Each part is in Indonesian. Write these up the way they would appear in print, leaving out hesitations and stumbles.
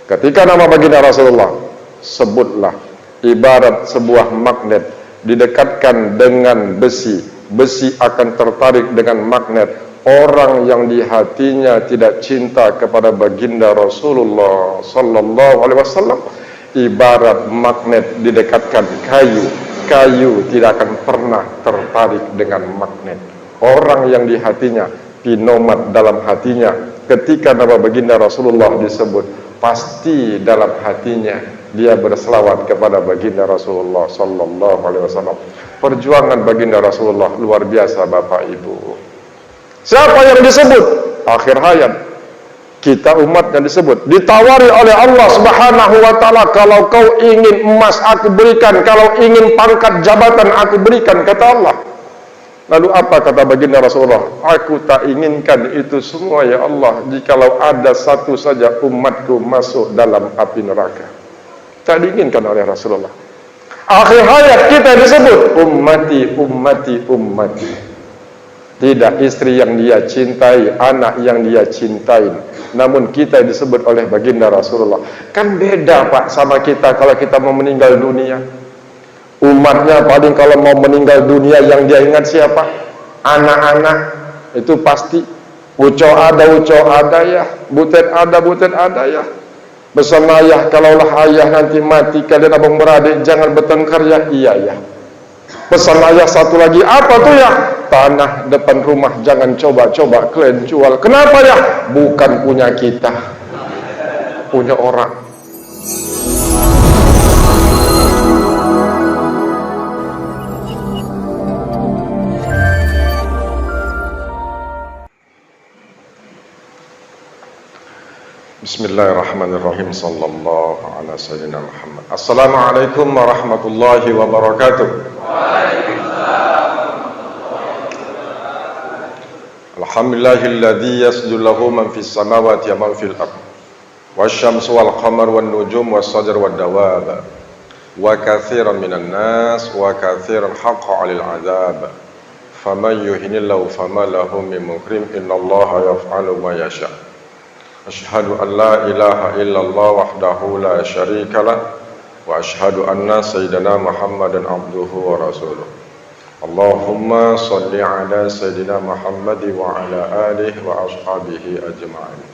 Ketika nama baginda Rasulullah, sebutlah. Ibarat sebuah magnet didekatkan dengan besi, besi akan tertarik dengan magnet. Orang yang di hatinya tidak cinta kepada baginda Rasulullah sallallahu alaihi wasallam, ibarat magnet didekatkan kayu, kayu tidak akan pernah tertarik dengan magnet. Orang yang di hatinya, pinomat dalam hatinya, ketika nama baginda Rasulullah disebut, pasti dalam hatinya dia berselawat kepada baginda Rasulullah sallallahu alaihi wasallam. Perjuangan baginda Rasulullah luar biasa, Bapak Ibu. Siapa yang disebut? Akhir hayat. Kita umat yang disebut. Ditawari oleh Allah Subhanahu wa taala, kalau kau ingin emas aku berikan, kalau ingin pangkat jabatan aku berikan, kata Allah. Lalu apa kata baginda Rasulullah? Aku tak inginkan itu semua ya Allah, jikalau ada satu saja umatku masuk dalam api neraka. Tak diinginkan oleh Rasulullah. Akhir hayat kita disebut ummati, ummati, ummati. Tidak istri yang dia cintai, anak yang dia cintai, namun kita disebut oleh baginda Rasulullah. Kan beda Pak sama kita kalau kita mau meninggal dunia. Umatnya paling kalau mau meninggal dunia yang dia ingat siapa? Anak-anak. Itu pasti. Uco ada ya. Butet ada ya. Pesan ayah, kalaulah ayah nanti mati, kalian abang beradik jangan bertengkar ya. Iya ya. Pesan ayah satu lagi, apa tuh ya? Tanah depan rumah jangan coba-coba kalian jual. Kenapa ya? Bukan punya kita, punya orang. Bismillahirrahmanirrahim. Sallallahu ala sayyidina Muhammad. Assalamualaikum warahmatullahi wabarakatuh. Alhamdulillahilladzi yasjudu lahu man fis samawati wa man fil ardh. Wasyamsu wal qamaru wan nujum was shajaru wad dawab. Wa katsiran minan nas wa katsiran haqqo 'alal 'adzab. Faman yuhinillahu fama lahu min mukrim. Innallaha yaf'alu ma yasha'. Asyhadu an la ilaha illallah wahdahu la syarika lah wa asyhadu anna sayyidina Muhammadan abduhu wa rasuluh. Allahumma shalli ala sayyidina Muhammad wa ala alihi wa ashabihi ajma'in.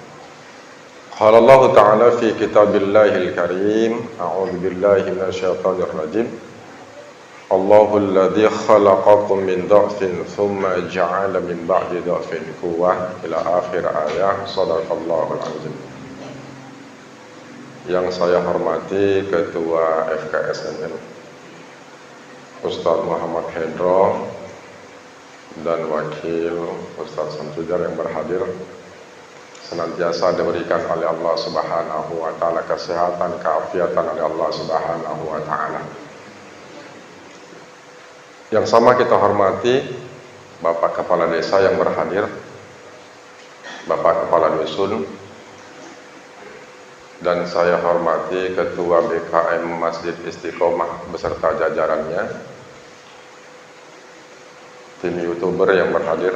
Qala Allah ta'ala fi kitabillahil karim, a'udzu billahi minasyaitonir rajim. Allahul ladzi khalaqakum min dha'fin thumma ja'ala min ba'di dha'fin quwwah ila akhir ayat. Shadaqallahul azim. Yang saya hormati Ketua FKSMN Ustaz Muhammad Hendro dan Wakil Ustaz Samsudar yang berhadir, senantiasa diberikan oleh Allah Subhanahu wa taala kesehatan, keafiatan oleh Allah Subhanahu wa taala. Yang sama kita hormati Bapak Kepala Desa yang berhadir, Bapak Kepala Dusun, dan saya hormati Ketua BKM Masjid Istiqomah beserta jajarannya, tim YouTuber yang berhadir,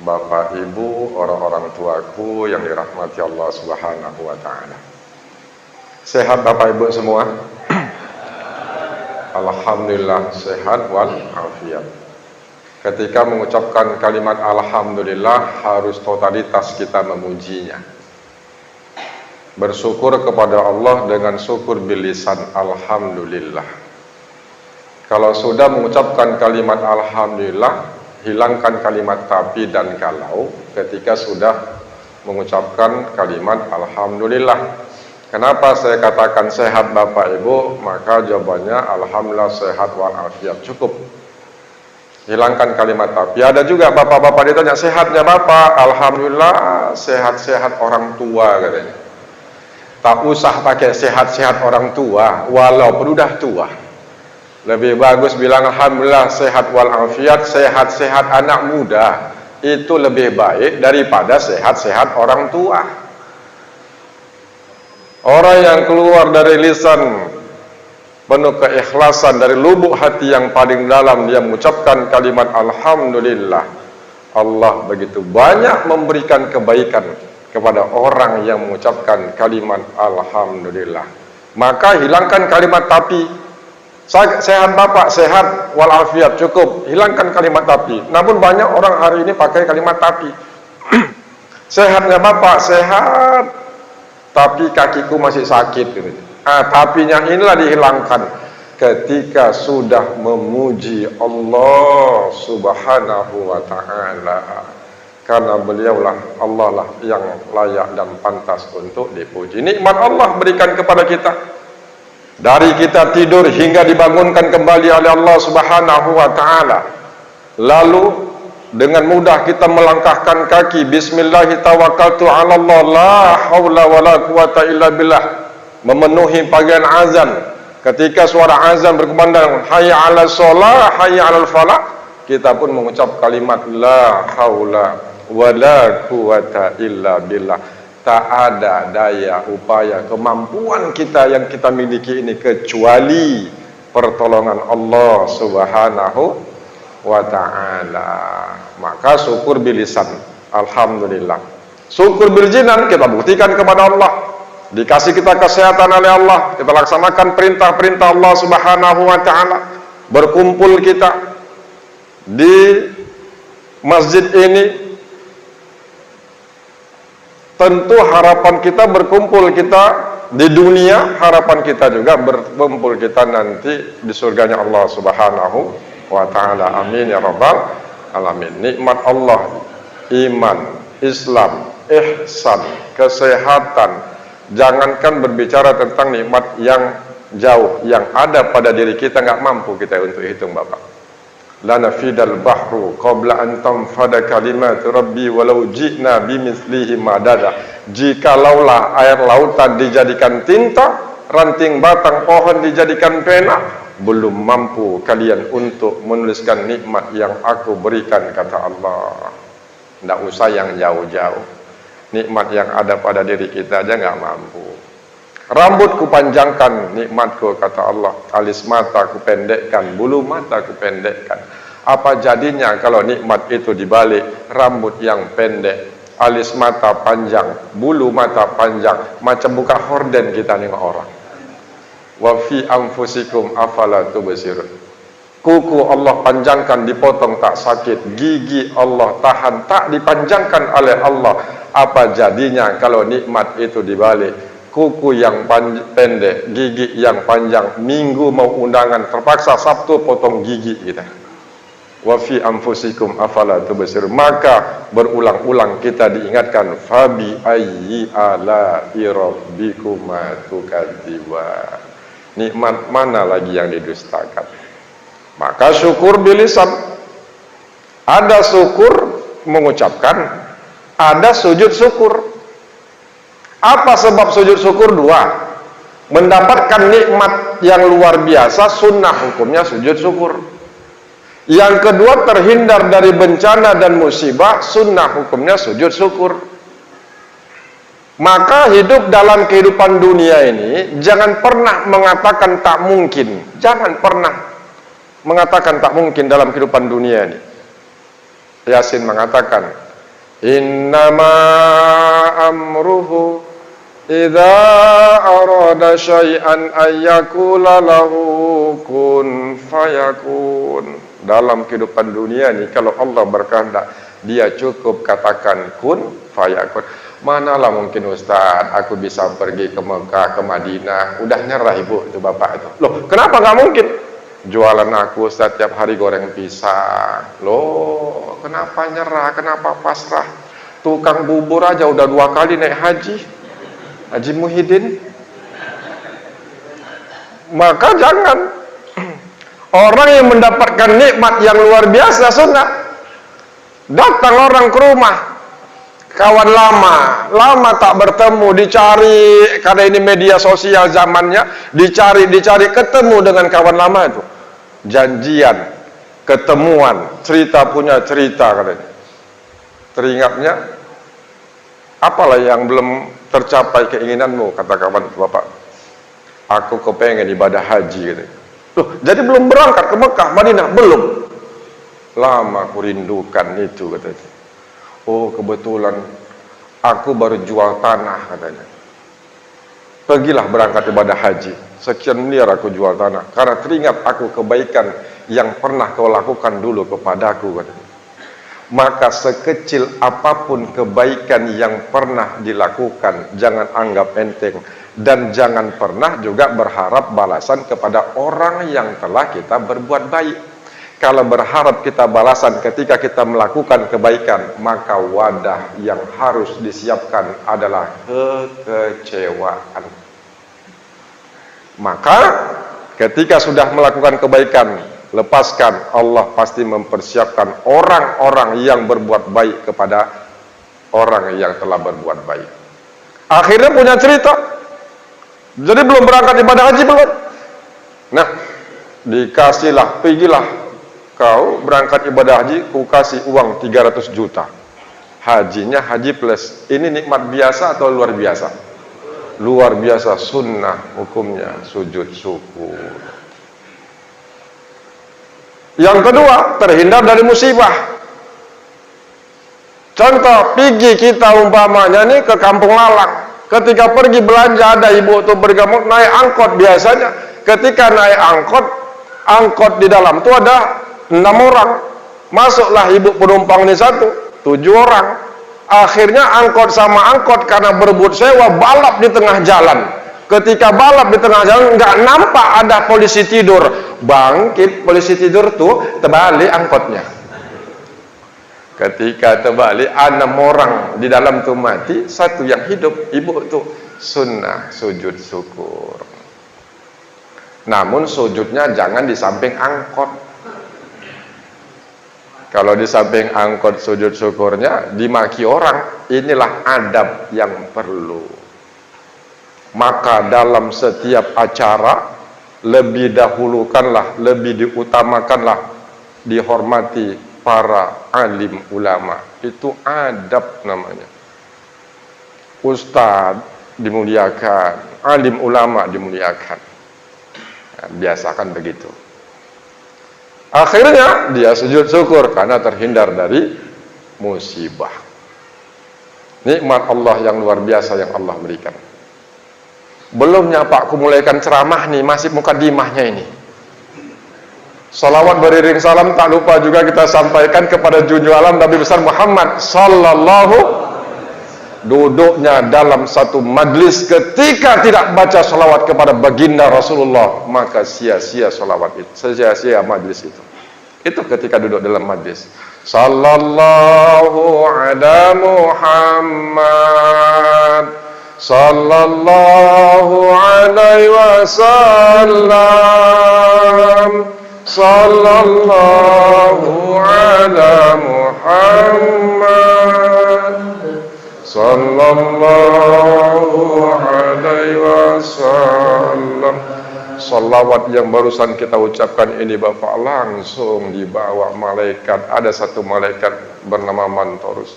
Bapak Ibu, orang-orang tuaku yang dirahmati Allah Subhanahu wa taala. Sehat Bapak Ibu semua? Alhamdulillah sehat wal afiat. Ketika mengucapkan kalimat alhamdulillah, harus totalitas kita memujinya. Bersyukur kepada Allah dengan syukur bilisan alhamdulillah. Kalau sudah mengucapkan kalimat alhamdulillah, hilangkan kalimat tapi dan kalau ketika sudah mengucapkan kalimat alhamdulillah. Kenapa saya katakan sehat Bapak Ibu? Maka jawabannya alhamdulillah sehat walafiat, cukup. Hilangkan kalimat tapi. Ada juga bapak-bapak ditanya, sehatnya Bapak? Alhamdulillah sehat-sehat orang tua katanya. Tak usah pakai sehat-sehat orang tua walaupun udah tua. Lebih bagus bilang alhamdulillah sehat walafiat, sehat-sehat anak muda. Itu lebih baik daripada sehat-sehat orang tua. Orang yang keluar dari lisan penuh keikhlasan dari lubuk hati yang paling dalam, dia mengucapkan kalimat alhamdulillah, Allah begitu banyak memberikan kebaikan kepada orang yang mengucapkan kalimat Alhamdulillah. Maka hilangkan kalimat tapi. Sehat Bapak, sehat walafiat, cukup. Hilangkan kalimat tapi. Namun banyak orang hari ini pakai kalimat tapi. Sehatnya Bapak, sehat, tapi kakiku masih sakit. Tapinya inilah dihilangkan ketika sudah memuji Allah Subhanahu wa ta'ala. Karena beliaulah Allah lah yang layak dan pantas untuk dipuji. Nikmat Allah berikan kepada kita. Dari kita tidur hingga dibangunkan kembali oleh Allah Subhanahu wa ta'ala. Lalu dengan mudah kita melangkahkan kaki, bismillahi tawakkaltu 'ala Allah, la haula wala quwata illa billah. Memenuhi panggilan azan. Ketika suara azan berkumandang, hayya 'ala shalah, hayya 'alal falah, kita pun mengucap kalimat la haula wala quwata illa billah. Tak ada daya, upaya, kemampuan kita yang kita miliki ini kecuali pertolongan Allah Subhanahu wa ta'ala. Maka syukur bilisan, alhamdulillah. Syukur biljinan, kita buktikan kepada Allah. Dikasih kita kesehatan oleh Allah, kita laksanakan perintah-perintah Allah Subhanahu wa ta'ala. Berkumpul kita di masjid ini, tentu harapan kita berkumpul kita di dunia, harapan kita juga berkumpul kita nanti di surganya Allah Subhanahu wa ta'ala. Amin ya rabbal alamin. Nikmat Allah, iman, Islam, ihsan, kesehatan. Jangankan berbicara tentang nikmat yang jauh, yang ada pada diri kita nggak mampu kita untuk hitung Bapak. La nafidal bahru qabla an tanfada kalimat rabbi walau ji'na bimithlihi madada. Jikalaulah air lautan dijadikan tinta, ranting batang pohon dijadikan pena, belum mampu kalian untuk menuliskan nikmat yang aku berikan, kata Allah. Tidak usah yang jauh-jauh, nikmat yang ada pada diri kita aja nggak mampu. Rambut kupanjangkan, nikmatku, kata Allah. Alis mata kupendekkan, bulu mata kupendekkan. Apa jadinya kalau nikmat itu dibalik? Rambut yang pendek, alis mata panjang, bulu mata panjang, macam buka horden kita nengok orang. Wa fi anfusikum afala tubsirun. Kuku Allah panjangkan, dipotong tak sakit. Gigi Allah tahan, tak dipanjangkan oleh Allah. Apa jadinya kalau nikmat itu dibalik? Kuku yang pendek, gigi yang panjang. Minggu mau undangan, terpaksa Sabtu potong gigi kita. Wa fi anfusikum afala tubsirun. Maka berulang-ulang kita diingatkan, fabi ayyi ala rabbikuma tukadziban. Nikmat mana lagi yang didustakan? Maka syukur bilisan. Ada syukur mengucapkan, ada sujud syukur. Apa sebab sujud syukur? Dua. Mendapatkan nikmat yang luar biasa, sunnah hukumnya sujud syukur. Yang kedua, terhindar dari bencana dan musibah, sunnah hukumnya sujud syukur. Maka hidup dalam kehidupan dunia ini, jangan pernah mengatakan tak mungkin. Jangan pernah mengatakan tak mungkin dalam kehidupan dunia ini. Yasin mengatakan, innama amruhu idza arada syai'an ayyakula lahu kun fayakun. Dalam kehidupan dunia ini, kalau Allah berkehendak, dia cukup katakan kun fayakun. Manalah mungkin Ustaz, aku bisa pergi ke Mekah, ke Madinah. Udah nyerah ibu itu bapak itu. Loh, kenapa nggak mungkin? Jualan aku Ustaz tiap hari goreng pisang. Loh, kenapa nyerah? Kenapa pasrah? Tukang bubur aja udah 2 kali naik haji. Haji Muhyiddin. Maka jangan. Orang yang mendapatkan nikmat yang luar biasa sunnah. Datang orang ke rumah, kawan lama tak bertemu, dicari, karena ini media sosial zamannya, dicari, ketemu dengan kawan lama itu. Janjian, ketemuan, cerita punya cerita katanya. Teringatnya, apalah yang belum tercapai keinginanmu, kata kawan bapak. Aku kepengen ibadah haji katanya. Loh, jadi belum berangkat ke Mekah, Madinah? Belum. Lama aku rindukan itu katanya. Oh, kebetulan aku baru jual tanah katanya. Pergilah berangkat ibadah haji, sekian miliar aku jual tanah, karena teringat aku kebaikan yang pernah kau lakukan dulu kepadaku katanya. Maka sekecil apapun kebaikan yang pernah dilakukan, jangan anggap enteng, dan jangan pernah juga berharap balasan kepada orang yang telah kita berbuat baik. Kalau berharap kita balasan ketika kita melakukan kebaikan, maka wadah yang harus disiapkan adalah kekecewaan. Maka ketika sudah melakukan kebaikan, lepaskan. Allah pasti mempersiapkan orang-orang yang berbuat baik kepada orang yang telah berbuat baik. Akhirnya punya cerita. Jadi belum berangkat ibadah haji belum. Nah, dikasihlah, pergilah kau berangkat ibadah haji, ku kasih uang 300 juta. Hajinya haji plus. Ini nikmat biasa atau luar biasa? Luar biasa, sunnah hukumnya sujud syukur. Yang kedua, terhindar dari musibah. Contoh, pergi kita umpamanya nih ke Kampung Lalang. Ketika pergi belanja, ada ibu tuh bergamot naik angkot biasanya. Ketika naik angkot di dalam tuh ada 6 orang. Masuklah ibu penumpang ini 1, 7 orang. Akhirnya angkot sama angkot karena berebut sewa balap di tengah jalan. Ketika balap di tengah jalan nggak nampak ada polisi tidur. Bangkit polisi tidur tuh, terbalik angkotnya. Ketika terbalik 6 orang di dalam tuh mati, 1 yang hidup. Ibu tuh sunnah sujud syukur. Namun sujudnya jangan di samping angkot. Kalau di samping angkot sujud syukurnya dimaki orang. Inilah adab yang perlu. Maka dalam setiap acara lebih dahulukanlah, lebih diutamakanlah, dihormati para alim ulama. Itu adab namanya. Ustadz dimuliakan, alim ulama dimuliakan. Nah, biasakan begitu. Akhirnya dia sujud syukur karena terhindar dari musibah. Nikmat Allah yang luar biasa yang Allah berikan. Belumnya Pak, aku mulaikan ceramah nih, masih mukadimahnya ini. Salawat beriring salam tak lupa juga kita sampaikan kepada junjungan alam Nabi besar Muhammad sallallahu. Duduknya dalam satu majlis ketika tidak baca salawat kepada baginda Rasulullah, maka sia-sia salawat itu, sia-sia majlis itu. Itu ketika duduk dalam majlis. Sallallahu ala Muhammad sallallahu alaihi wasallam. Sallallahu ala Muhammad sallallahu alaihi wasallam. Salawat yang barusan kita ucapkan ini Bapak, langsung dibawa malaikat. Ada satu malaikat bernama Mantorus,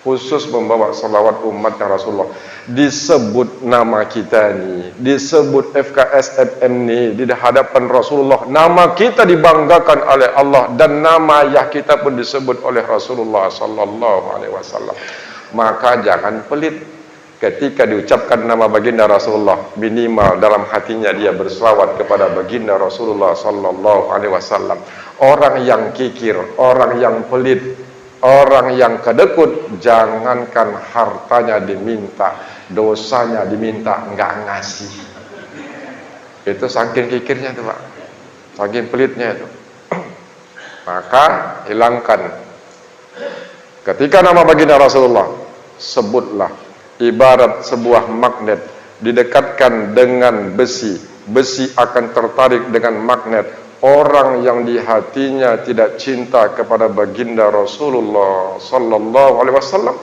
khusus membawa salawat umatnya Rasulullah. Disebut nama kita nih, disebut FKSFM nih di hadapan Rasulullah. Nama kita dibanggakan oleh Allah dan nama ayah kita pun disebut oleh Rasulullah sallallahu alaihi wasallam. Maka jangan pelit ketika diucapkan nama baginda Rasulullah, minimal dalam hatinya dia berselawat kepada baginda Rasulullah sallallahu alaihi wasallam. Orang yang kikir, orang yang pelit, orang yang kedekut, jangankan hartanya diminta, dosanya diminta, nggak ngasih. Itu saking kikirnya itu Pak, saking pelitnya itu. Maka hilangkan. Ketika nama baginda Rasulullah, sebutlah. Ibarat sebuah magnet didekatkan dengan besi, besi akan tertarik dengan magnet. Orang yang di hatinya tidak cinta kepada baginda Rasulullah sallallahu alaihi wasallam,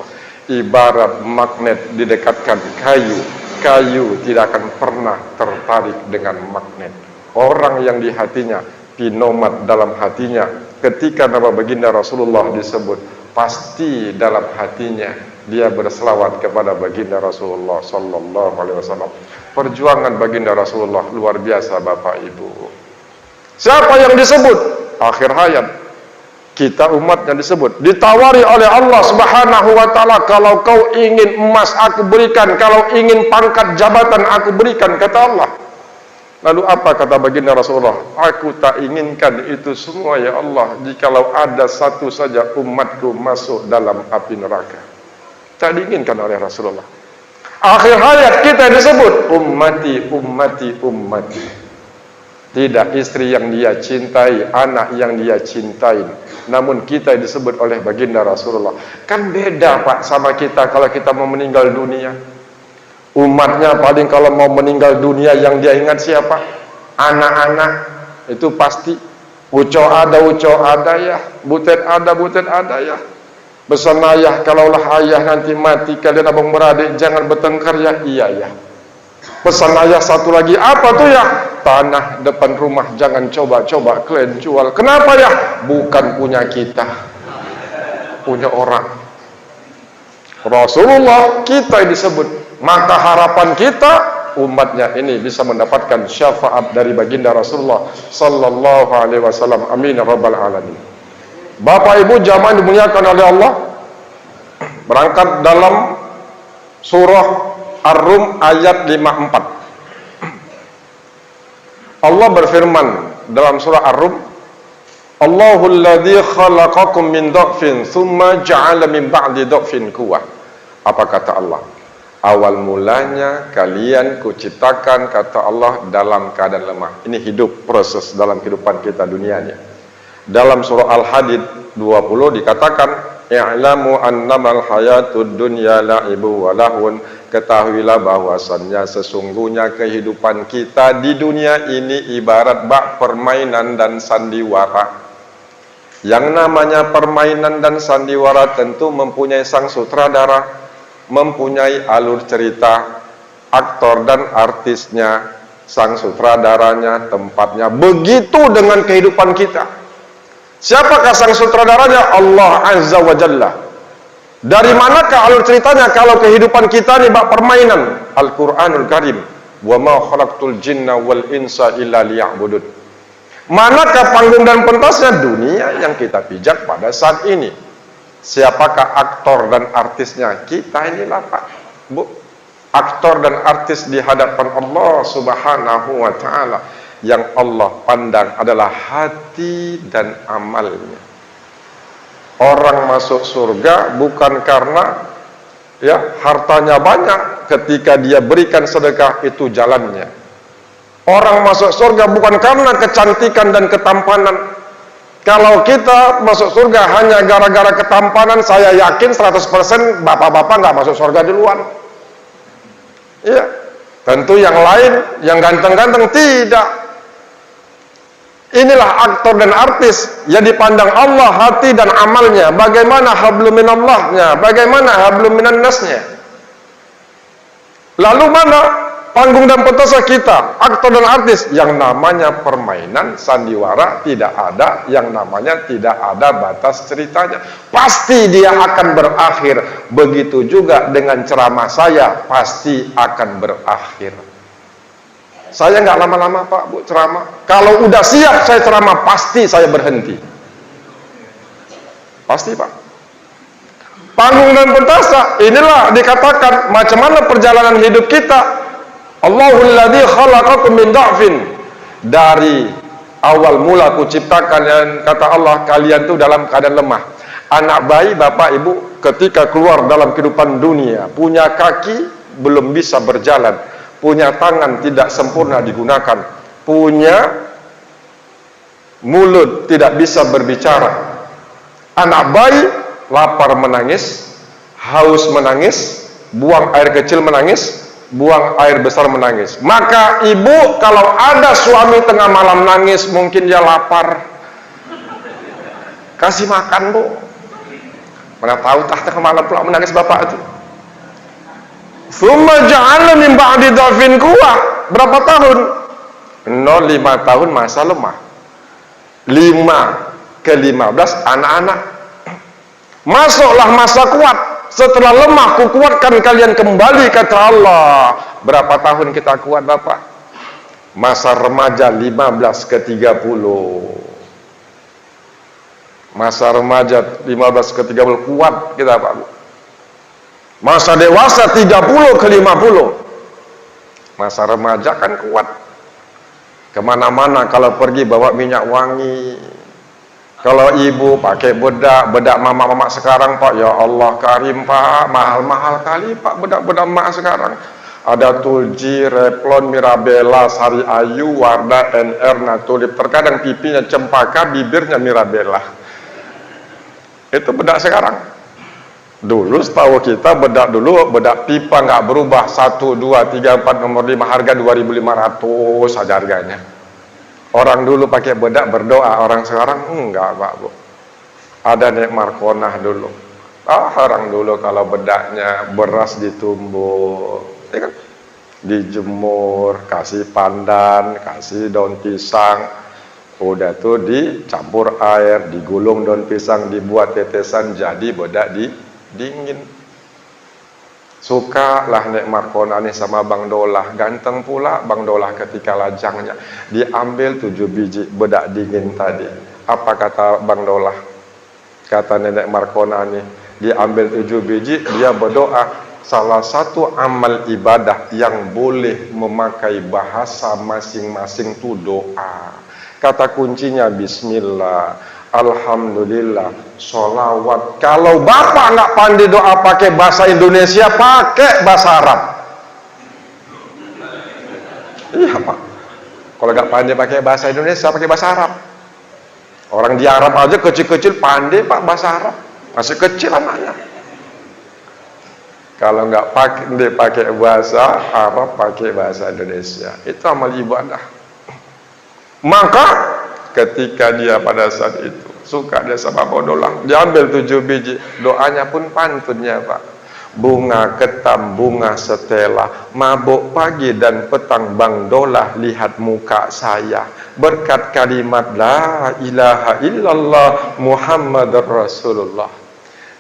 ibarat magnet didekatkan kayu, kayu tidak akan pernah tertarik dengan magnet. Orang yang di hatinya pinomat dalam hatinya, ketika nama baginda Rasulullah disebut, pasti dalam hatinya dia berselawat kepada baginda Rasulullah sallallahu alaihi wasallam. Perjuangan baginda Rasulullah luar biasa Bapak Ibu. Siapa yang disebut? Akhir hayat. Kita umatnya disebut, ditawari oleh Allah Subhanahu wa ta'ala, kalau kau ingin emas aku berikan, kalau ingin pangkat jabatan aku berikan, kata Allah. Lalu apa kata baginda Rasulullah? Aku tak inginkan itu semua ya Allah, jikalau ada satu saja umatku masuk dalam api neraka. Tak diinginkan oleh Rasulullah. Akhir hayat kita disebut ummati, ummati, ummati. Tidak istri yang dia cintai, anak yang dia cintai, namun kita disebut oleh baginda Rasulullah. Kan beda Pak sama kita kalau kita mau meninggal dunia. Umatnya paling kalau mau meninggal dunia yang dia ingat siapa? Anak-anak. Itu pasti. Uco ada ya. Butet ada ya. Pesan ayah, kalaulah ayah nanti mati, kalian abang beradik jangan bertengkar ya. Iya ya. Pesan ayah satu lagi, apa tuh ya? Tanah depan rumah jangan coba-coba kalian jual. Kenapa ya? Bukan punya kita, punya orang. Rasulullah kita disebut. Maka harapan kita umatnya ini bisa mendapatkan syafaat dari baginda Rasulullah sallallahu alaihi wasallam. Amin ya rabbal alamin. Bapak Ibu jamaah dimuliakan oleh Allah, berangkat dalam surah Ar-Rum ayat 54. Allah berfirman dalam surah Ar-Rum, Allahul ladzi khalaqakum min dha'fin tsumma ja'ala min ba'di dha'fin quwwah. Apa kata Allah? Awal mulanya kalian kuciptakan, kata Allah, dalam keadaan lemah. Ini hidup, proses dalam kehidupan kita dunianya. Dalam surah Al-Hadid 20 dikatakan, i'lamu annamal hayatud dunya la'ibu wa lahun. Ketahuilah bahwasannya sesungguhnya kehidupan kita di dunia ini ibarat bak permainan dan sandiwara. Yang namanya permainan dan sandiwara tentu mempunyai sang sutradara, mempunyai alur cerita, aktor dan artisnya, sang sutradaranya, tempatnya. Begitu dengan kehidupan kita. Siapakah sang sutradaranya? Allah Azza wa Jalla. Dari manakah alur ceritanya kalau kehidupan kita ini bak permainan? Al-Quranul Karim. Wa ma khalaqtul jinna wal insa illa liya'budun. Manakah panggung dan pentasnya? Dunia yang kita pijak pada saat ini. Siapakah aktor dan artisnya? Kita inilah Pak, Bu. Aktor dan artis di hadapan Allah Subhanahu wa ta'ala. Yang Allah pandang adalah hati dan amalnya. Orang masuk surga bukan karena ya hartanya banyak, ketika dia berikan sedekah itu jalannya. Orang masuk surga bukan karena kecantikan dan ketampanan. Kalau kita masuk surga hanya gara-gara ketampanan, saya yakin 100% bapak-bapak nggak masuk surga duluan. Iya, tentu yang lain, yang ganteng-ganteng tidak. Inilah aktor dan artis yang dipandang Allah hati dan amalnya. Bagaimana hablum minallahnya, bagaimana hablum minan nasnya. Lalu mana panggung dan pentas kita, aktor dan artis? Yang namanya permainan sandiwara tidak ada, yang namanya tidak ada batas ceritanya. Pasti dia akan berakhir. Begitu juga dengan ceramah saya, pasti akan berakhir. Saya nggak lama-lama Pak, Bu, ceramah. Kalau udah siap saya ceramah, pasti saya berhenti. Pasti Pak. Panggung dan pentasa, inilah dikatakan macam mana perjalanan hidup kita. Allahul ladzi khalaqakum min dha'fin. Dari awal mula kuciptakan, dan kata Allah kalian tuh dalam keadaan lemah. Anak bayi Bapak Ibu ketika keluar dalam kehidupan dunia, punya kaki belum bisa berjalan. Punya tangan tidak sempurna digunakan, punya mulut tidak bisa berbicara. Anak bayi lapar menangis, haus menangis, buang air kecil menangis, buang air besar menangis. Maka ibu kalau ada suami tengah malam nangis, mungkin dia lapar, kasih makan Bu. Mana tahu tengah malam pula menangis bapak itu. Tsumma ja'ala min ba'di dha'fin quwwah. Berapa tahun? 5 tahun masa lemah. 5 ke 15 anak-anak. Masuklah masa kuat. Setelah lemah kukuatkan kalian kembali, kata Allah. Berapa tahun kita kuat Bapak? Masa remaja 15 ke 30. Masa remaja 15 ke 30 kuat kita Pak Bu. Masa dewasa 30 ke 50. Masa remaja kan kuat. Kemana-mana kalau pergi bawa minyak wangi. Kalau ibu pakai bedak mama-mama sekarang Pak, ya Allah karim Pak, mahal-mahal kali Pak bedak-bedak mak sekarang. Ada Tulji, Revlon, Mirabella, Sari Ayu, Wardah, NR, Natulip. Terkadang pipinya cempaka, bibirnya Mirabella. Itu bedak sekarang. Dulu setahu kita bedak dulu, bedak pipa nggak berubah. 1, 2, 3, 4, nomor 5 harga 2.500 saja harganya. Orang dulu pakai bedak berdoa, orang sekarang enggak Pak Bu. Ada Nek Markonah dulu. Orang dulu kalau bedaknya beras ditumbuk, ya kan? Dijemur, kasih pandan, kasih daun pisang, udah tuh dicampur air, digulung daun pisang, dibuat tetesan, jadi bedak dingin. Suka lah Nek Markona nih sama Bang Dolah. Ganteng pula Bang Dolah ketika lajangnya. Diambil 7 biji bedak dingin tadi. Apa kata Bang Dolah? Kata Nenek Markona nih, diambil 7 biji, dia berdoa. Salah satu amal ibadah yang boleh memakai bahasa masing-masing itu doa. Kata kuncinya bismillah, alhamdulillah, sholawat. Kalau bapak nggak pandai doa pakai bahasa Indonesia, pakai bahasa Arab. Iya Pak. Kalau nggak pandai pakai bahasa Indonesia, pakai bahasa Arab. Orang di Arab aja kecil-kecil pandai Pak bahasa Arab. Masih kecil anaknya. Kalau nggak pakai bahasa Arab, pakai bahasa Indonesia. Itu amal ibadah. Maka ketika dia pada saat itu suka dia sama Bang Dolah, diambil 7 biji, doanya pun pantunnya Pak. Bunga ketam, bunga setela, mabuk pagi dan petang Bang Dolah lihat muka saya. Berkat kalimat la ilaha illallah Muhammadur Rasulullah.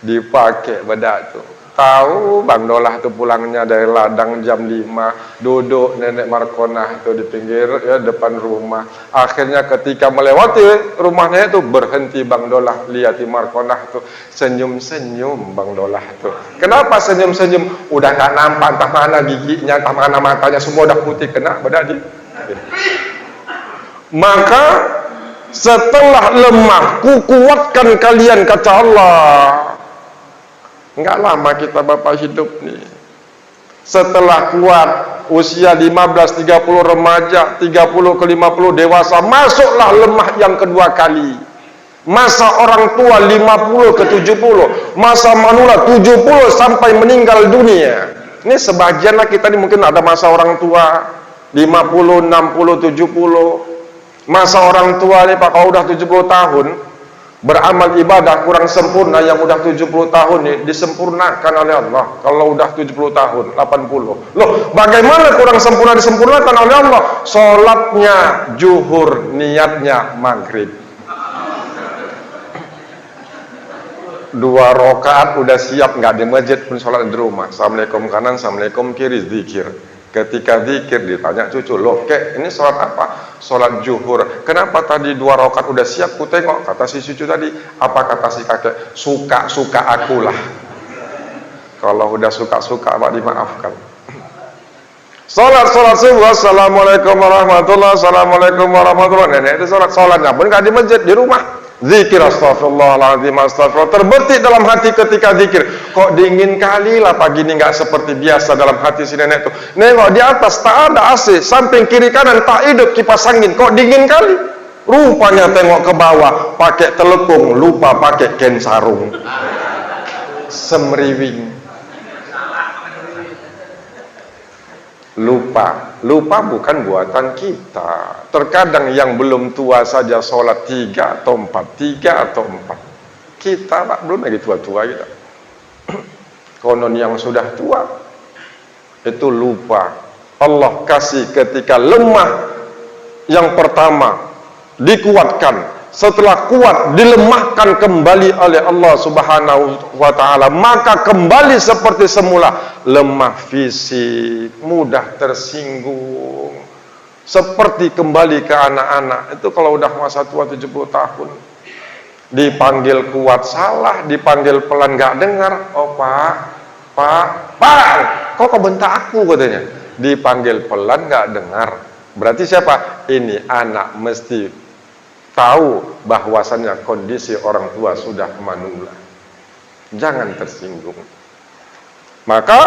Dipakai bedak tu. Tahu Bang Dolah tu pulangnya dari ladang jam 5, duduk Nenek Markonah tu di pinggir ya depan rumah. Akhirnya ketika melewati rumahnya itu berhenti Bang Dolah, lihat Markonah tu senyum-senyum Bang Dolah tu. Kenapa senyum-senyum? Udah tak nampak entah mana giginya, entah mana matanya, semua dah putih kena bedak di. Maka setelah lemah, kukuatkan kalian kata Allah. Enggak lama kita Bapak hidup nih. Setelah kuat, usia 15, 30 remaja, 30 ke 50 dewasa, masuklah lemah yang kedua kali. Masa orang tua 50 ke 70, masa manula 70 sampai meninggal dunia. Ini sebagianlah kita ini mungkin ada masa orang tua 50, 60, 70. Masa orang tua nih Pak kalau udah 70 tahun beramal ibadah kurang sempurna, yang udah 70 tahun nih disempurnakan oleh Allah. Kalau udah 70 tahun, 80. Loh, bagaimana kurang sempurna disempurnakan oleh Allah? Salatnya zuhur, niatnya maghrib. 2 rakaat udah siap, nggak di masjid pun salat di rumah. Assalamualaikum kanan, assalamualaikum kiri, zikir. Ketika zikir ditanya cucu, loh kek ini sholat apa? Sholat zuhur. Kenapa tadi 2 rakaat udah siap? Ku tengok, kata si cucu tadi. Apa kata si kakek? Suka-suka akulah. Kalau udah suka-suka Pak dimaafkan. Sholat subuh, assalamualaikum warahmatullahi, assalamualaikum warahmatullahi. Nenek itu sholatnya pun nggak di masjid, di rumah. Zikir astagfirullahaladzim, astagfirullah. Terbetik dalam hati ketika zikir. Kok dingin kali lah pagi ini, nggak seperti biasa dalam hati si nenek tuh. Nengok di atas tak ada AC, samping kiri kanan tak hidup kipas angin. Kok dingin kali? Rupanya tengok ke bawah pakai telepung, lupa pakai kain sarung. Semriwing. Lupa bukan buatan kita. Terkadang yang belum tua saja sholat 3 atau 4. Kita Pak belum lagi tua-tua kita. Konon yang sudah tua itu lupa. Allah kasih ketika lemah yang pertama dikuatkan. Setelah kuat dilemahkan kembali oleh Allah Subhanahu wa taala, maka kembali seperti semula. Lemah fisik, mudah tersinggung, seperti kembali ke anak-anak. Itu kalau udah masa tua 70 tahun. Dipanggil kuat salah, dipanggil pelan nggak dengar. Oh pak, kok kau bentak aku katanya. Dipanggil pelan nggak dengar. Berarti siapa? Ini anak mesti tahu bahwasannya kondisi orang tua sudah manula. Jangan tersinggung. Maka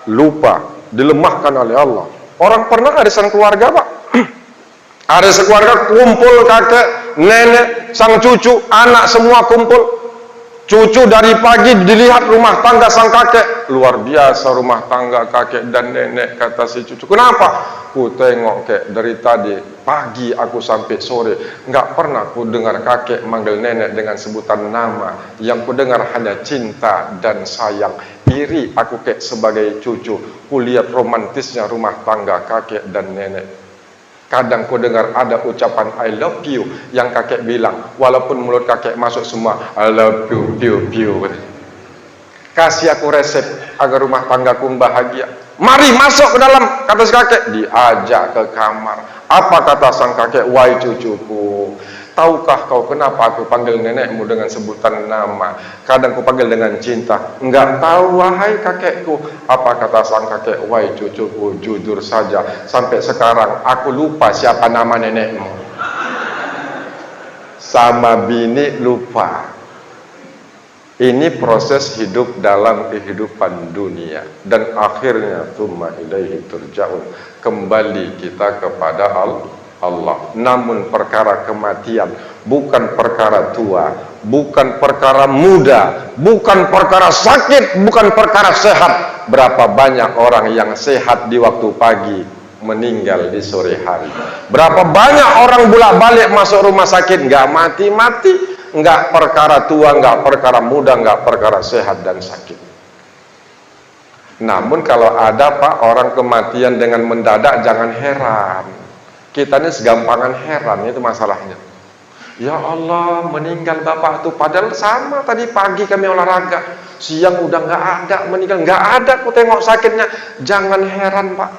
lupa, dilemahkan oleh Allah. Orang pernah arisan keluarga pak, ada sekeluarga kumpul kakek, nenek, sang cucu, anak semua kumpul. Cucu dari pagi dilihat rumah tangga sang kakek, luar biasa rumah tangga kakek dan nenek, kata si cucu. Kenapa? Ku tengok kek dari tadi pagi aku sampai sore nggak pernah ku dengar kakek manggil nenek dengan sebutan nama. Yang ku dengar hanya cinta dan sayang. Iri aku kek sebagai cucu, ku lihat romantisnya rumah tangga kakek dan nenek. Kadang ku dengar ada ucapan I love you yang kakek bilang, walaupun mulut kakek masuk semua I love you. Kasih aku resep agar rumah tanggaku bahagia. Mari masuk ke dalam, kata si kakek. Diajak ke kamar. Apa kata sang kakek? Wahai cucuku, tahukah kau kenapa aku panggil nenekmu dengan sebutan nama? Kadang ku panggil dengan cinta. Enggak tahu wahai kakekku. Apa kata sang kakek? Wahai cucuku, jujur saja, sampai sekarang aku lupa siapa nama nenekmu. Sama bini lupa. Ini proses hidup dalam kehidupan dunia. Dan akhirnya tsumma ilaihi turja'un. Kembali kita kepada Allah. Namun perkara kematian bukan perkara tua, bukan perkara muda, bukan perkara sakit, bukan perkara sehat. Berapa banyak orang yang sehat di waktu pagi meninggal di sore hari. Berapa banyak orang bolak-balik masuk rumah sakit nggak mati-mati. Nggak perkara tua, nggak perkara muda, nggak perkara sehat dan sakit. Namun kalau ada pak orang kematian dengan mendadak, jangan heran. Kita ini segampangan heran, itu masalahnya. Ya Allah, meninggal bapak itu, padahal sama tadi pagi kami olahraga, siang udah nggak ada, meninggal nggak ada, aku tengok sakitnya. Jangan heran pak.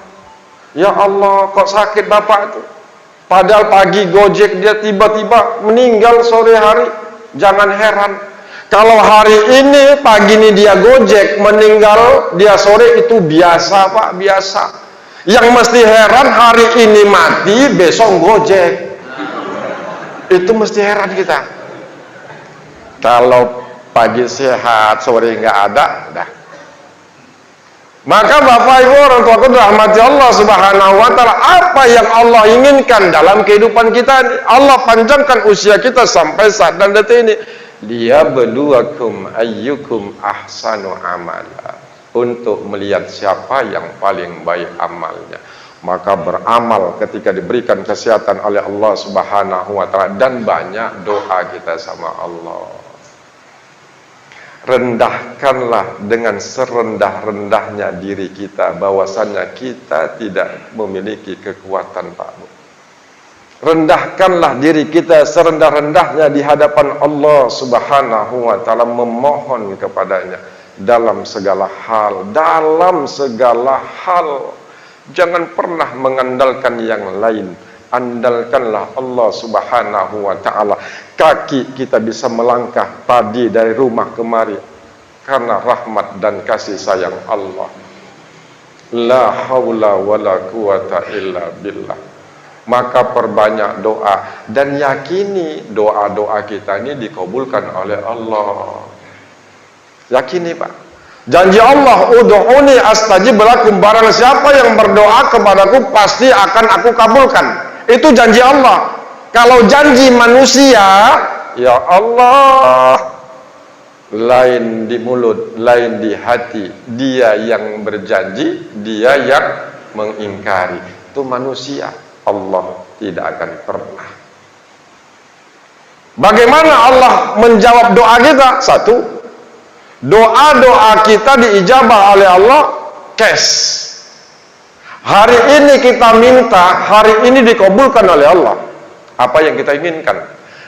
Ya Allah, kok sakit bapak itu? Padahal pagi gojek dia tiba-tiba meninggal sore hari. Jangan heran. Kalau hari ini pagi ini dia gojek, meninggal dia sore, itu biasa pak, biasa. Yang mesti heran hari ini mati, besok gojek. Itu mesti heran kita. Kalau pagi sehat, sore nggak ada, dah. Maka Bapak Ibu orang tuaku dirahmati Allah Subhanahu wa taala, apa yang Allah inginkan dalam kehidupan kita ini? Allah panjangkan usia kita sampai saat dan detik ini. Liyabluwakum ayyukum ahsanu amala. Untuk melihat siapa yang paling baik amalnya. Maka beramal ketika diberikan kesehatan oleh Allah Subhanahu wa taala, dan banyak doa kita sama Allah. Rendahkanlah dengan serendah-rendahnya diri kita, bahwasannya kita tidak memiliki kekuatan Pak Bu. Rendahkanlah diri kita serendah-rendahnya di hadapan Allah Subhanahu wa taala, memohon kepadanya dalam segala hal, Jangan pernah mengandalkan yang lain. Andalkanlah Allah Subhanahu wa ta'ala. Kaki kita bisa melangkah tadi dari rumah kemari karena rahmat dan kasih sayang Allah. La haula wa la quwata illa billah. Maka perbanyak doa dan yakini doa-doa kita ini dikabulkan oleh Allah. Yakini Pak. Janji Allah, ud'uni astajib lakum, barang siapa yang berdoa kepadaku pasti akan aku kabulkan. Itu janji Allah. Kalau janji manusia, ya Allah, lain di mulut, lain di hati. Dia yang berjanji, dia yang mengingkari. Itu manusia. Allah tidak akan pernah. Bagaimana Allah menjawab doa kita? Satu, doa-doa kita diijabah oleh Allah cash. Hari ini kita minta, hari ini dikabulkan oleh Allah apa yang kita inginkan.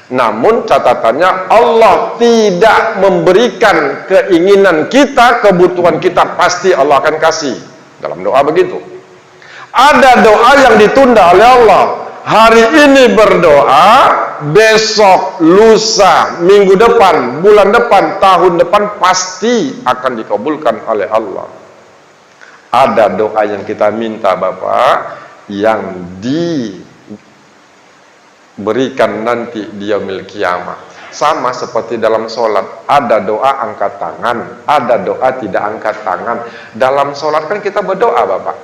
Namun catatannya, Allah tidak memberikan keinginan kita, kebutuhan kita pasti Allah akan kasih. Dalam doa begitu. Ada doa yang ditunda oleh Allah. Hari ini berdoa, besok, lusa, minggu depan, bulan depan, tahun depan pasti akan dikabulkan oleh Allah. Ada doa yang kita minta Bapak yang diberikan nanti di yaumil kiamah. Sama seperti dalam sholat, ada doa angkat tangan, ada doa tidak angkat tangan. Dalam sholat kan kita berdoa Bapak.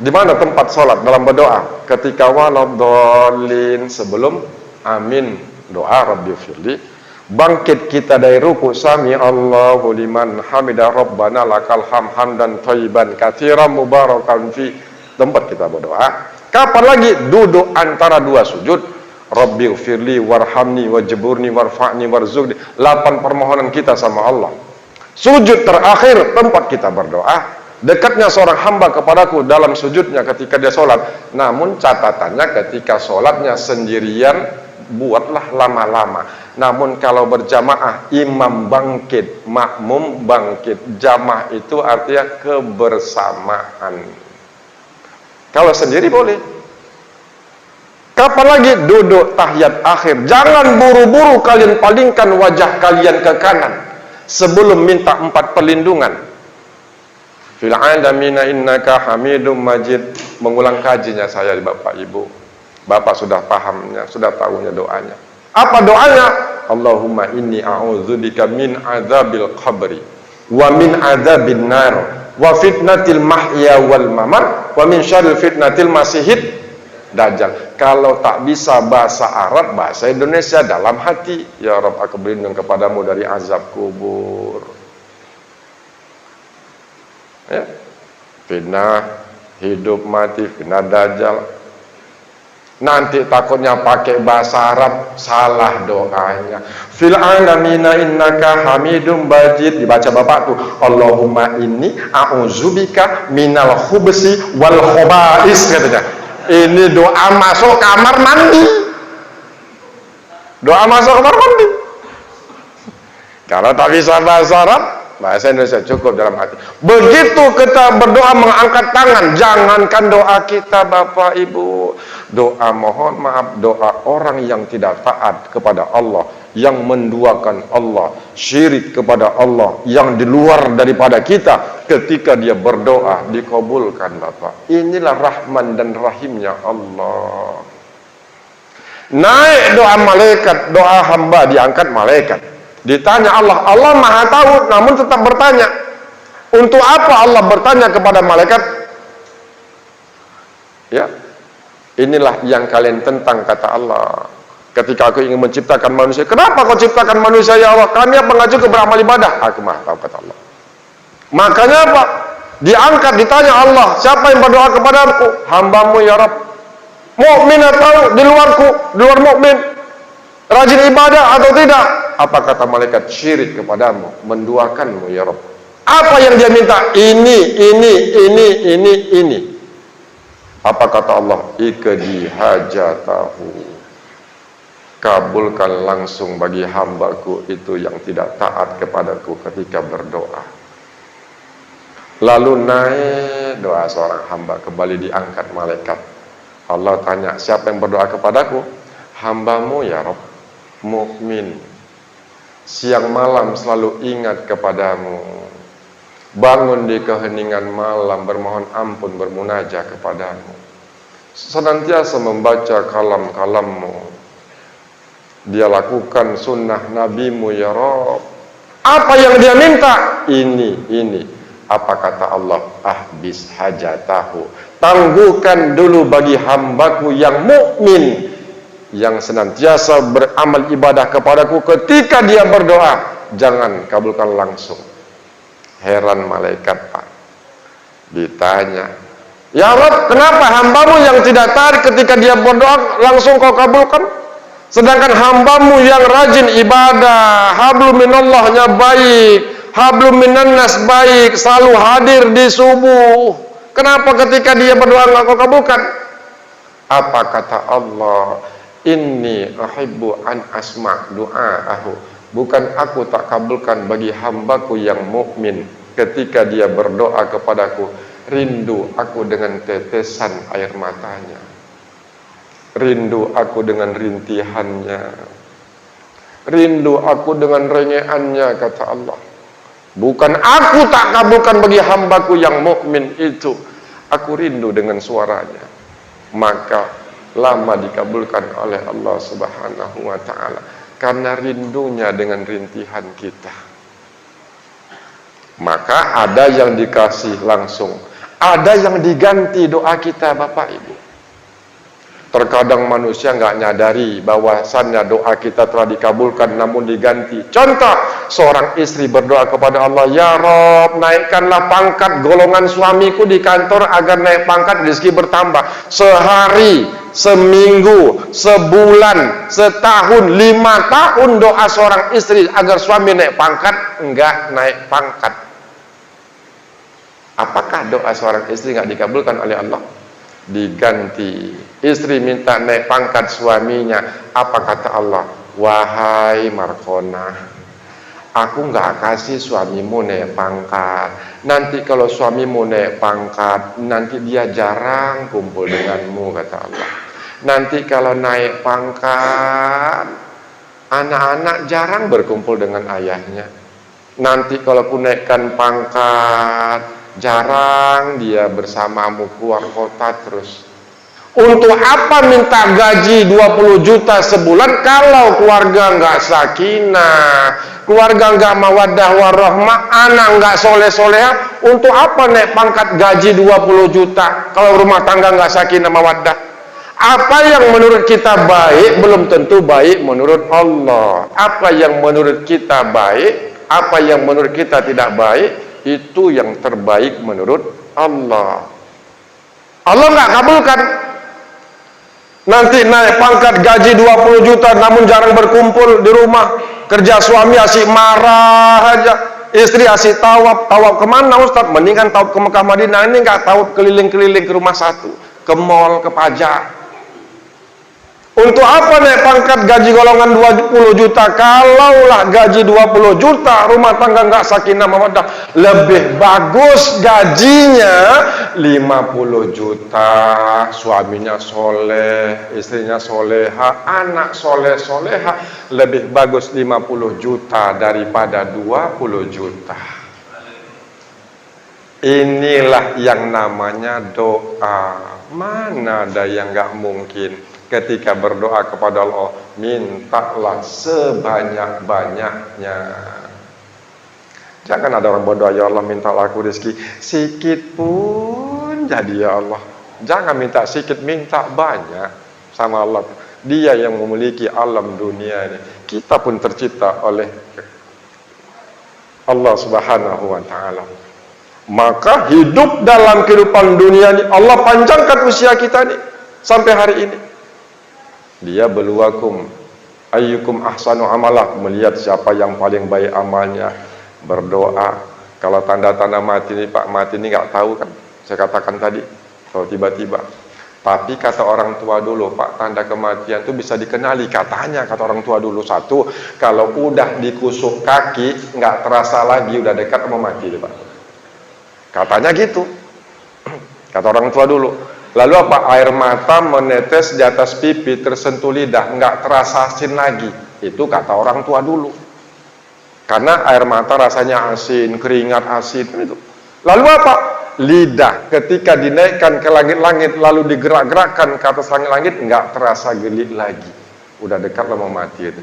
Di mana tempat sholat dalam berdoa? Ketika waladhdallin, sebelum amin, doa Rabbi firli. Bangkit kita dari ruku, sami Allahu liman hamidah rabbana lakal hamdan thayyiban katsiran mubarakan fi. Tempat kita berdoa. Kapan lagi? Duduk antara dua sujud. Rabbi firli warhamni wajburni warfa'ni warzuqni. 8 permohonan kita sama Allah. Sujud terakhir tempat kita berdoa. Dekatnya seorang hamba kepadaku dalam sujudnya ketika dia sholat. Namun catatannya ketika sholatnya sendirian, buatlah lama-lama. Namun kalau berjamaah, imam bangkit, makmum bangkit. Jamaah itu artinya kebersamaan. Kalau sendiri boleh. Kapan lagi? Duduk tahiyat akhir. Jangan buru-buru kalian palingkan wajah kalian ke kanan sebelum minta 4 perlindungan. Fil alamina innaka hamidum majid. Mengulang kajinya saya di Bapak Ibu. Bapak sudah pahamnya, sudah tahunya doanya. Apa doanya? Allahumma inni a'udzubika min adzabil qabri wa min adzabin nar wa fitnatil mahya wal mamat wa min syarril fitnatil masihid dajjal. Kalau tak bisa bahasa Arab, bahasa Indonesia dalam hati. Ya Rabb, aku berlindung kepadamu dari azab kubur. Ya. Fitnah hidup mati, fitnah dajjal. Nanti takutnya pakai bahasa Arab, salah doanya. Fil alamina innaka hamidum majid. Dibaca Bapak tuh, Allahumma inni a'udzubika minal khubsi wal khobais, katanya. Ini doa masuk kamar mandi. Doa masuk kamar mandi. Kalau tak bisa bahasa Arab, bahasa Indonesia cukup dalam hati. Begitu kita berdoa mengangkat tangan, jangankan doa kita Bapak Ibu, doa mohon maaf, doa orang yang tidak taat kepada Allah, yang menduakan Allah, syirik kepada Allah, yang di luar daripada kita, ketika dia berdoa dikabulkan Bapak. Inilah rahman dan rahimnya Allah. Naik doa malaikat, doa hamba diangkat malaikat. Ditanya Allah, Allah maha tahu, namun tetap bertanya. Untuk apa Allah bertanya kepada malaikat? Ya, inilah yang kalian tentang, kata Allah. Ketika aku ingin menciptakan manusia, kenapa kau ciptakan manusia ya Allah? Kami apa nggak cukup beramal ibadah? Aku maha tahu, kata Allah. Makanya apa? Diangkat, ditanya Allah, siapa yang berdoa kepadaku? Hambamu ya Rabb. Mukmin atau di luarku, di luar mukmin? Rajin ibadah atau tidak? Apa kata malaikat? Syirik kepadamu, menduakanmu ya Rabb. Apa yang dia minta? Ini. Apa kata Allah? Ikdi hajatahu. Kabulkan langsung bagi hambaku itu yang tidak taat kepadaku ketika berdoa. Lalu naik doa seorang hamba, kembali diangkat malaikat. Allah tanya, siapa yang berdoa kepadaku? Hambamu ya Rabb, mukmin, siang malam selalu ingat kepadamu, bangun di keheningan malam bermohon ampun, bermunajat kepadamu, senantiasa membaca kalam-kalammu. Dia lakukan sunnah nabimu ya Rabb. Apa yang dia minta? Ini. Apa kata Allah? Ahbis hajatahu. Tangguhkan dulu bagi hambaku yang mukmin, yang senantiasa beramal ibadah kepadaku, ketika dia berdoa, jangan kabulkan langsung. Heran malaikat Pak. Ditanya, ya Rabb, kenapa hambamu yang tidak taat ketika dia berdoa langsung kau kabulkan? Sedangkan hambamu yang rajin ibadah, hablum minallahnya baik, hablum minannas baik, selalu hadir di subuh. Kenapa ketika dia berdoa enggak kau kabulkan? Apa kata Allah? Inni uhibbu an asma' du'aahu. Bukan aku tak kabulkan bagi hambaku yang mukmin ketika dia berdoa kepadaku, rindu aku dengan tetesan air matanya. Rindu aku dengan rintihannya, rindu aku dengan rengeannya, kata Allah. Bukan aku tak kabulkan bagi hambaku yang mukmin itu, aku rindu dengan suaranya. Maka lama dikabulkan oleh Allah Subhanahu wa ta'ala, karena rindunya dengan rintihan kita. Maka ada yang dikasih langsung, ada yang diganti doa kita, Bapak Ibu. Terkadang manusia nggak nyadari bahwasannya doa kita telah dikabulkan namun diganti. Contoh, seorang istri berdoa kepada Allah, ya Rob, naikkanlah pangkat golongan suamiku di kantor agar naik pangkat, rezeki bertambah. Sehari, seminggu, sebulan, setahun, 5 tahun doa seorang istri agar suami naik pangkat, enggak naik pangkat. Apakah doa seorang istri nggak dikabulkan oleh Allah? Diganti. Istri minta naik pangkat suaminya, apa kata Allah? Wahai Markona, aku nggak kasih suamimu naik pangkat. Nanti kalau suamimu naik pangkat, nanti dia jarang kumpul denganmu, kata Allah. Nanti kalau naik pangkat, anak-anak jarang berkumpul dengan ayahnya. Nanti kalau ku naikkan pangkat, jarang dia bersamamu, keluar kota terus. Untuk apa minta gaji 20 juta sebulan kalau keluarga nggak sakinah, keluarga nggak mawaddah warahmah, anak nggak soleh-soleha? Untuk apa naik pangkat gaji 20 juta kalau rumah tangga nggak sakinah mawaddah? Apa yang menurut kita baik belum tentu baik menurut Allah. Apa yang menurut kita baik, apa yang menurut kita tidak baik, itu yang terbaik menurut Allah. Allah nggak kabulkan. Nanti naik pangkat gaji 20 juta namun jarang berkumpul di rumah. Kerja suami asyik marah aja, istri asyik tawaf. Tawaf kemana Ustaz? Mendingan tawaf ke Mekah Madinah. Ini nggak tawaf keliling-keliling ke rumah satu, ke mall, ke pajak. Untuk apa naik pangkat gaji golongan 20 juta? Kalaulah gaji 20 juta, rumah tangga nggak sakinah mawaddah. Lebih bagus gajinya 50 juta, suaminya soleh, istrinya soleha, anak soleh-soleha. Lebih bagus 50 juta daripada 20 juta. Inilah yang namanya doa. Mana ada yang nggak mungkin. Ketika berdoa kepada Allah, mintalah sebanyak-banyaknya. Jangan ada orang berdoa, ya Allah mintalah aku rezeki sikit pun jadi ya Allah. Jangan minta sikit, minta banyak sama Allah. Dia yang memiliki alam dunia ini. Kita pun tercipta oleh Allah Subhanahu wa ta'ala. Maka hidup dalam kehidupan dunia ini, Allah panjangkan usia kita ini sampai hari ini. Dia beluakum ayyukum ahsanu amalah, melihat siapa yang paling baik amalnya. Berdoa. Kalau tanda-tanda mati ini, Pak, mati ini nggak tahu kan, saya katakan tadi, kalau tiba-tiba. Tapi kata orang tua dulu, Pak, tanda kematian itu bisa dikenali. Katanya kata orang tua dulu, satu, kalau udah dikusuk kaki nggak terasa lagi udah dekat mau mati, Pak. Katanya gitu, kata orang tua dulu. Lalu apa? Air mata menetes di atas pipi, tersentuh lidah, nggak terasa asin lagi. Itu kata orang tua dulu. Karena air mata rasanya asin, keringat asin itu. Lalu apa? Lidah ketika dinaikkan ke langit-langit lalu digerak-gerakkan ke atas langit-langit, nggak terasa geli lagi. Udah dekat mau mati itu.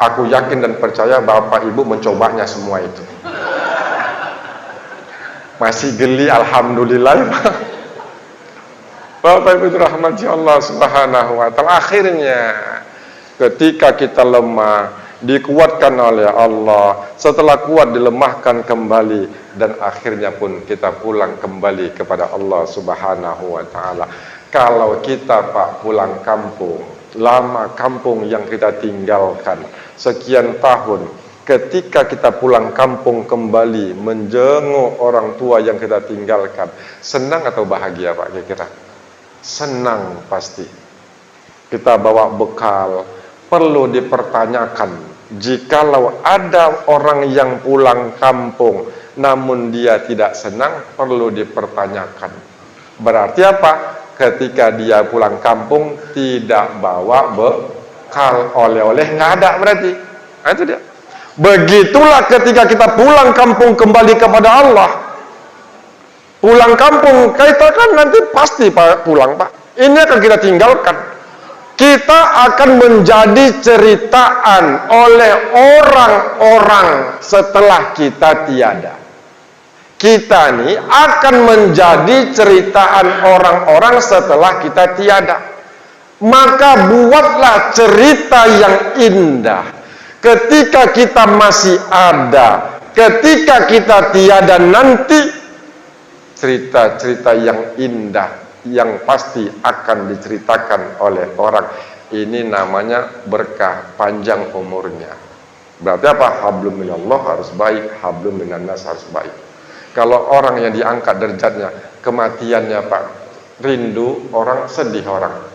Aku yakin dan percaya Bapak Ibu mencobanya semua itu. Masih geli, alhamdulillah. Bapak Ibu rahmati Allah Subhanahu wa ta'ala. Akhirnya ketika kita lemah, dikuatkan oleh Allah, setelah kuat dilemahkan kembali, dan akhirnya pun kita pulang kembali kepada Allah Subhanahu wa ta'ala. Kalau kita, Pak, pulang kampung, lama kampung yang kita tinggalkan sekian tahun, ketika kita pulang kampung kembali menjenguk orang tua yang kita tinggalkan, senang atau bahagia, Pak, kira-kira? Senang pasti. Kita bawa bekal. Perlu dipertanyakan, jikalau ada orang yang pulang kampung namun dia tidak senang, perlu dipertanyakan. Berarti apa? ketika dia pulang kampung tidak bawa bekal, oleh-oleh nggak ada berarti. Nah, itu dia. Begitulah ketika kita pulang kampung kembali kepada Allah. Pulang kampung kita kan nanti pasti pulang Pak. Ini akan kita tinggalkan. Kita akan menjadi ceritaan oleh orang-orang setelah kita tiada. Kita nih akan menjadi ceritaan orang-orang setelah kita tiada. Maka buatlah cerita yang indah ketika kita masih ada, ketika kita tiada nanti, cerita-cerita yang indah yang pasti akan diceritakan oleh orang. Ini namanya berkah, panjang umurnya. Berarti apa? Hablum minallah harus baik, hablum minannas harus baik. Kalau orang yang diangkat derajatnya, kematiannya Pak, rindu orang, sedih orang.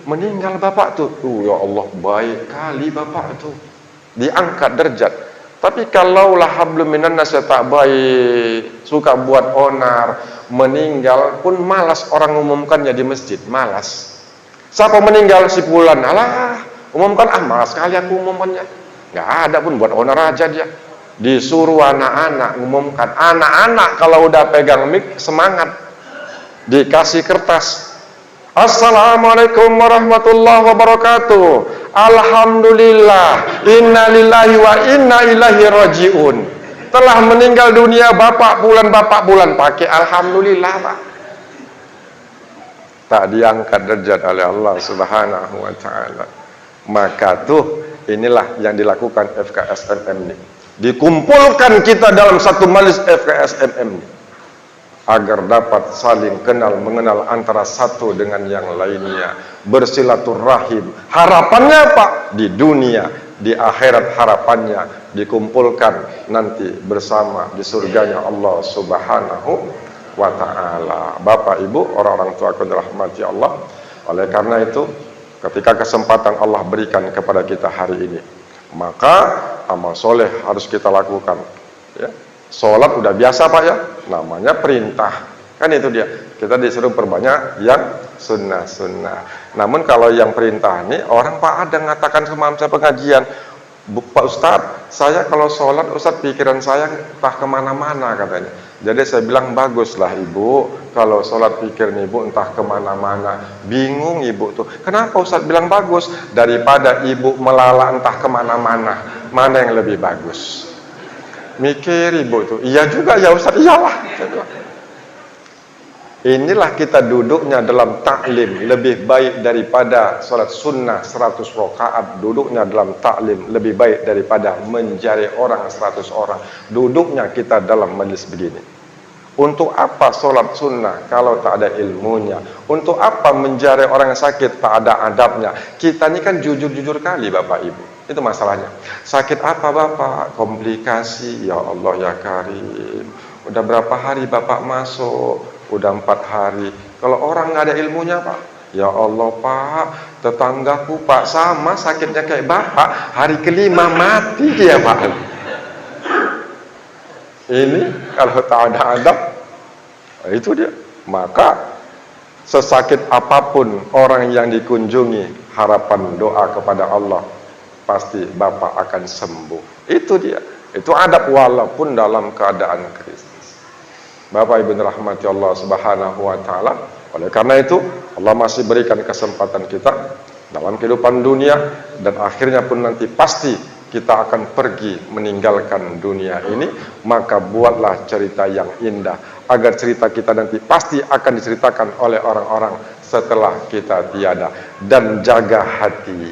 Meninggal bapak tuh. Ya Allah, baik kali bapak tuh, diangkat derajat. Tapi kalaulah hablum minannas tak baik, suka buat onar, meninggal pun malas orang umumkannya di masjid, malas. Siapa meninggal si fulan, alah umumkan, malas sekali aku umumkannya. Nggak ada pun, buat onar aja dia. Disuruh anak-anak umumkan. Anak-anak kalau udah pegang mic semangat, dikasih kertas, Assalamualaikum warahmatullahi wabarakatuh, alhamdulillah, innalillahi wa inna ilaihi rajiun. Telah meninggal dunia bapak bulan, pakai alhamdulillah Pak. Tak diangkat derajat oleh Allah Subhanahu wa taala. Maka tuh inilah yang dilakukan FKSMM ini. Dikumpulkan kita dalam satu majelis FKSMM ini agar dapat saling kenal mengenal antara satu dengan yang lainnya, bersilaturahim. Harapannya Pak, di dunia, di akhirat harapannya dikumpulkan nanti bersama di surganya Allah Subhanahu wa ta'ala. Bapak Ibu, orang-orang tua aku dirahmati Allah. Oleh karena itu, ketika kesempatan Allah berikan kepada kita hari ini, maka amal soleh harus kita lakukan ya. Sholat udah biasa Pak ya, namanya perintah. Kan itu dia, kita disuruh perbanyak yang sunnah-sunnah. Namun kalau yang perintah ini, orang Pak ada ngatakan semalam saya pengajian, Pak Ustadz, saya kalau sholat Ustadz pikiran saya entah kemana-mana katanya. Jadi saya bilang baguslah Ibu, kalau sholat pikiran Ibu entah kemana-mana. Bingung Ibu tuh, kenapa Ustadz bilang bagus? Daripada Ibu melala entah kemana-mana, mana yang lebih bagus? Mikir Ibu tuh, iya juga ya Ustaz, iyalah. Inilah kita duduknya dalam taklim lebih baik daripada sholat sunnah 100 rakaat. Duduknya dalam taklim lebih baik daripada menjari orang 100 orang. Duduknya kita dalam majlis begini. Untuk apa sholat sunnah kalau tak ada ilmunya? Untuk apa menjari orang yang sakit tak ada adabnya? Kita ini kan jujur-jujur kali Bapak Ibu. Itu masalahnya. Sakit apa Bapak? Komplikasi. Ya Allah ya Karim. Udah berapa hari Bapak masuk? Udah 4 hari. Kalau orang nggak ada ilmunya Pak, ya Allah Pak, tetanggaku Pak sama sakitnya kayak Bapak, hari kelima mati dia Pak. Ini kalau tak ada adab, itu dia. Maka sesakit apapun orang yang dikunjungi, harapan doa kepada Allah, pasti Bapak akan sembuh. Itu dia. Itu adab walaupun dalam keadaan krisis. Bapak Ibu rahmati Allah Subhanahu wa taala. Oleh karena itu, Allah masih berikan kesempatan kita dalam kehidupan dunia, dan akhirnya pun nanti pasti kita akan pergi meninggalkan dunia ini. Maka buatlah cerita yang indah agar cerita kita nanti pasti akan diceritakan oleh orang-orang setelah kita tiada. Dan jaga hati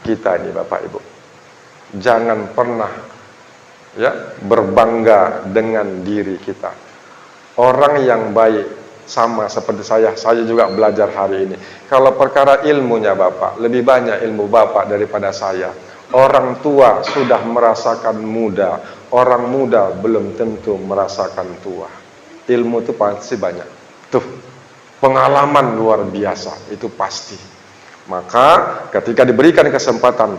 kita ini Bapak Ibu. Jangan pernah ya berbangga dengan diri kita. Orang yang baik sama seperti saya juga belajar hari ini. Kalau perkara ilmunya Bapak, lebih banyak ilmu Bapak daripada saya. Orang tua sudah merasakan muda, orang muda belum tentu merasakan tua. Ilmu itu pasti banyak. Tuh, pengalaman luar biasa, itu pasti. Maka ketika diberikan kesempatan,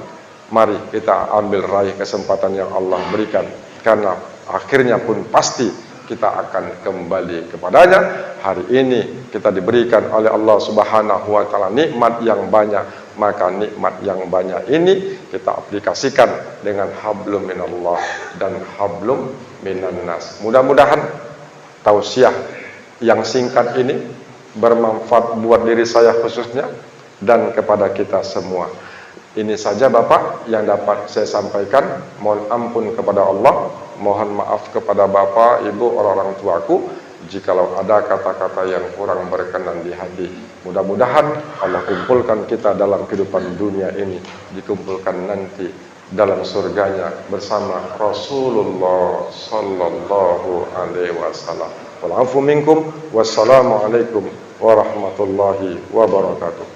mari kita ambil raih kesempatan yang Allah berikan. Karena akhirnya pun pasti kita akan kembali kepadanya. Hari ini kita diberikan oleh Allah Subhanahu wa taala nikmat yang banyak, maka nikmat yang banyak ini kita aplikasikan dengan hablum minallah dan hablum minan nas. Mudah-mudahan tausiah yang singkat ini bermanfaat buat diri saya khususnya dan kepada kita semua. Ini saja Bapak yang dapat saya sampaikan. Mohon ampun kepada Allah, mohon maaf kepada Bapak, Ibu, orang-orang tuaku jikalau ada kata-kata yang kurang berkenan di hati. Mudah-mudahan Allah kumpulkan kita dalam kehidupan dunia ini, dikumpulkan nanti dalam surganya bersama Rasulullah sallallahu alaihi wasallam. Wal afu minkum, wassalamualaikum warahmatullahi wabarakatuh.